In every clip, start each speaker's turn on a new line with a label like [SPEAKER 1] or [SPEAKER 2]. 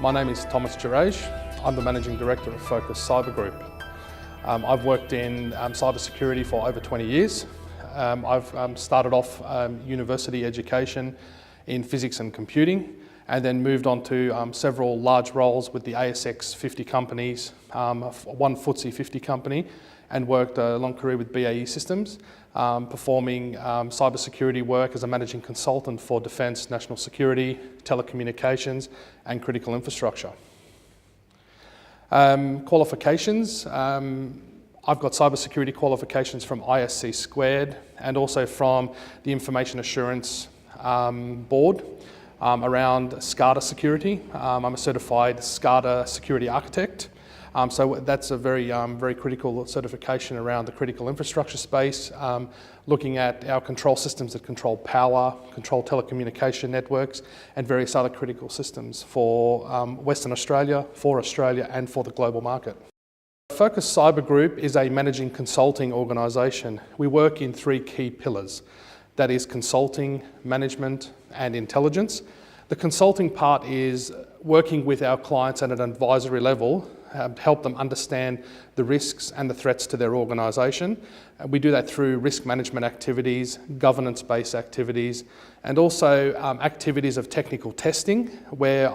[SPEAKER 1] My name is Jreige. I'm the Managing Director of Focus Cyber Group. I've worked in cybersecurity for over 20 years. I've started off university education in physics and computing, and then moved on to several large roles with the ASX 50 companies, one FTSE 50 company, and worked a long career with BAE Systems, performing cybersecurity work as a managing consultant for defence, national security, telecommunications and critical infrastructure. Qualifications. I've got cybersecurity qualifications from ISC Squared and also from the Information Assurance Board around SCADA security. I'm a certified SCADA security architect. So that's a very critical certification around the critical infrastructure space, looking at our control systems that control power, control telecommunication networks, and various other critical systems for Western Australia, and for the global market. Focus Cyber Group is a managing consulting organisation. We work in three key pillars. That is consulting, management, and intelligence. The consulting part is working with our clients at an advisory level, help them understand the risks and the threats to their organisation. We do that through risk management activities, governance-based activities, and also activities of technical testing, where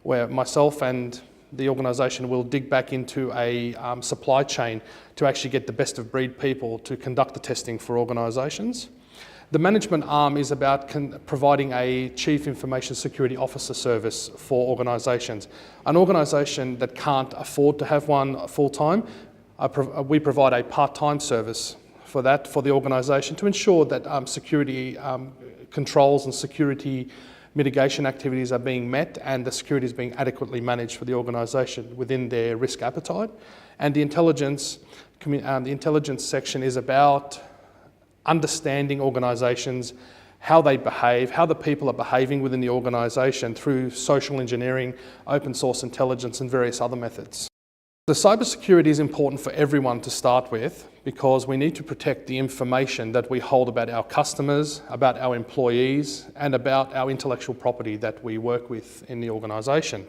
[SPEAKER 1] where myself and the organisation will dig back into a supply chain to actually get the best of breed people to conduct the testing for organisations. The management arm is about providing a Chief Information Security Officer service for organisations. An organisation that can't afford to have one full-time, we provide a part-time service for that, for the organisation, to ensure that security controls and security mitigation activities are being met and the security is being adequately managed for the organisation within their risk appetite. And the intelligence section is about understanding organisations, how they behave, how the people are behaving within the organisation through social engineering, open source intelligence and various other methods. The cybersecurity is important for everyone to start with because we need to protect the information that we hold about our customers, about our employees and about our intellectual property that we work with in the organisation.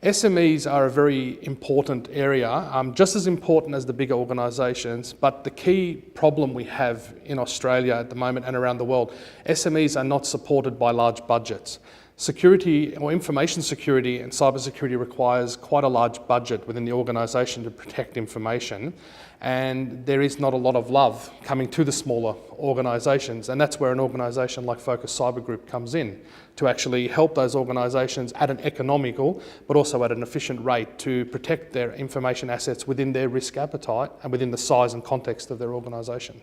[SPEAKER 1] SMEs are a very important area, just as important as the bigger organisations, but the key problem we have in Australia at the moment and around the world, SMEs are not supported by large budgets. Security or information security and cybersecurity requires quite a large budget within the organisation to protect information, and there is not a lot of love coming to the smaller organisations, and that's where an organisation like Focus Cyber Group comes in to actually help those organisations at an economical but also at an efficient rate to protect their information assets within their risk appetite and within the size and context of their organisation.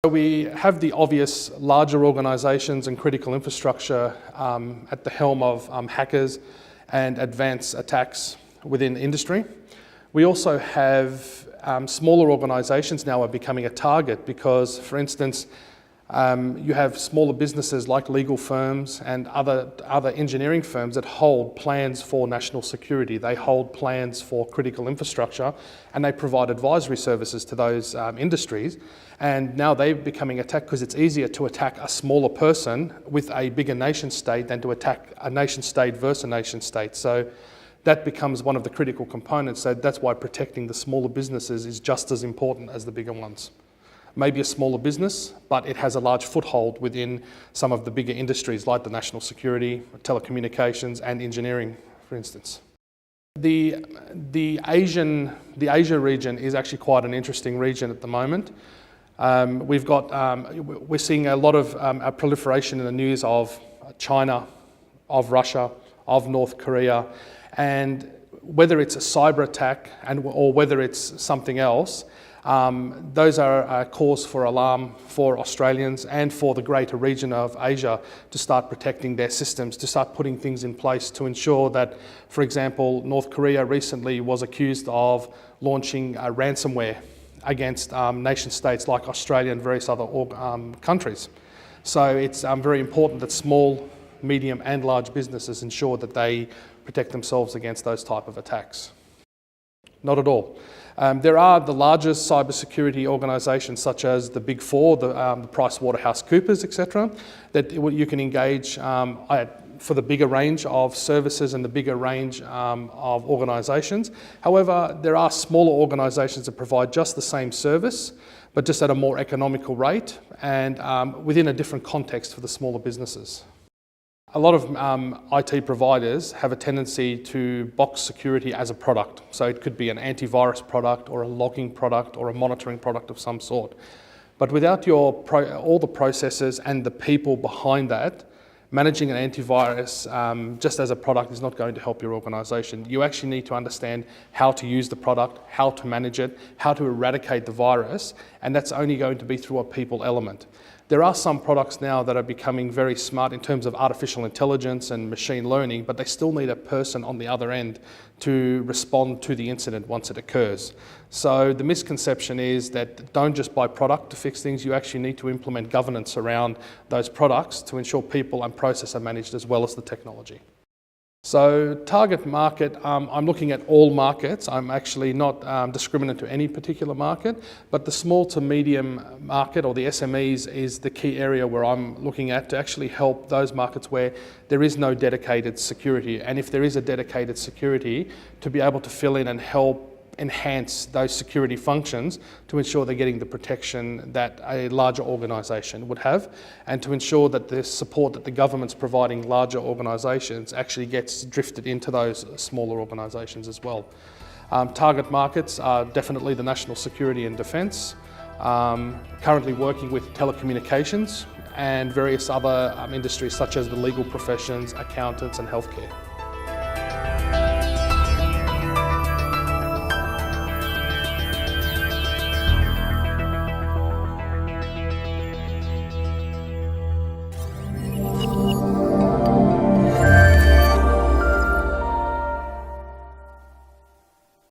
[SPEAKER 1] We have the obvious larger organisations and critical infrastructure at the helm of hackers and advanced attacks within the industry. We also have smaller organisations now are becoming a target because, for instance, you have smaller businesses like legal firms and other engineering firms that hold plans for national security. They hold plans for critical infrastructure and they provide advisory services to those industries. And now they're becoming attacked because it's easier to attack a smaller person with a bigger nation state than to attack a nation state versus a nation state. So that becomes one of the critical components. So that's why protecting the smaller businesses is just as important as the bigger ones. Maybe a smaller business, but it has a large foothold within some of the bigger industries like the national security, telecommunications and engineering, for instance. The Asia region is actually quite an interesting region at the moment. We're seeing a lot of a proliferation in the news of China, of Russia, of North Korea, and whether it's a cyber attack or whether it's something else, those are a cause for alarm for Australians and for the greater region of Asia to start protecting their systems, to start putting things in place to ensure that, for example, North Korea recently was accused of launching ransomware against nation states like Australia and various other countries. So it's very important that small, medium and large businesses ensure that they protect themselves against those type of attacks. Not at all. There are the largest cybersecurity organisations such as the Big Four, the PricewaterhouseCoopers, etc., that you can engage for the bigger range of services and the bigger range of organisations. However, there are smaller organisations that provide just the same service, but just at a more economical rate and within a different context for the smaller businesses. A lot of IT providers have a tendency to box security as a product. So it could be an antivirus product or a logging product or a monitoring product of some sort. But without all the processes and the people behind that, managing an antivirus just as a product is not going to help your organisation. You actually need to understand how to use the product, how to manage it, how to eradicate the virus, and that's only going to be through a people element. There are some products now that are becoming very smart in terms of artificial intelligence and machine learning, but they still need a person on the other end to respond to the incident once it occurs. So the misconception is that don't just buy product to fix things, you actually need to implement governance around those products to ensure people and process are managed as well as the technology. So target market, I'm looking at all markets. I'm actually not discriminant to any particular market, but the small to medium market or the SMEs is the key area where I'm looking at to actually help those markets where there is no dedicated security. And if there is a dedicated security, to be able to fill in and help enhance those security functions to ensure they're getting the protection that a larger organisation would have, and to ensure that the support that the government's providing larger organisations actually gets drifted into those smaller organisations as well. Target markets are definitely the national security and defence, currently working with telecommunications and various other industries such as the legal professions, accountants and healthcare.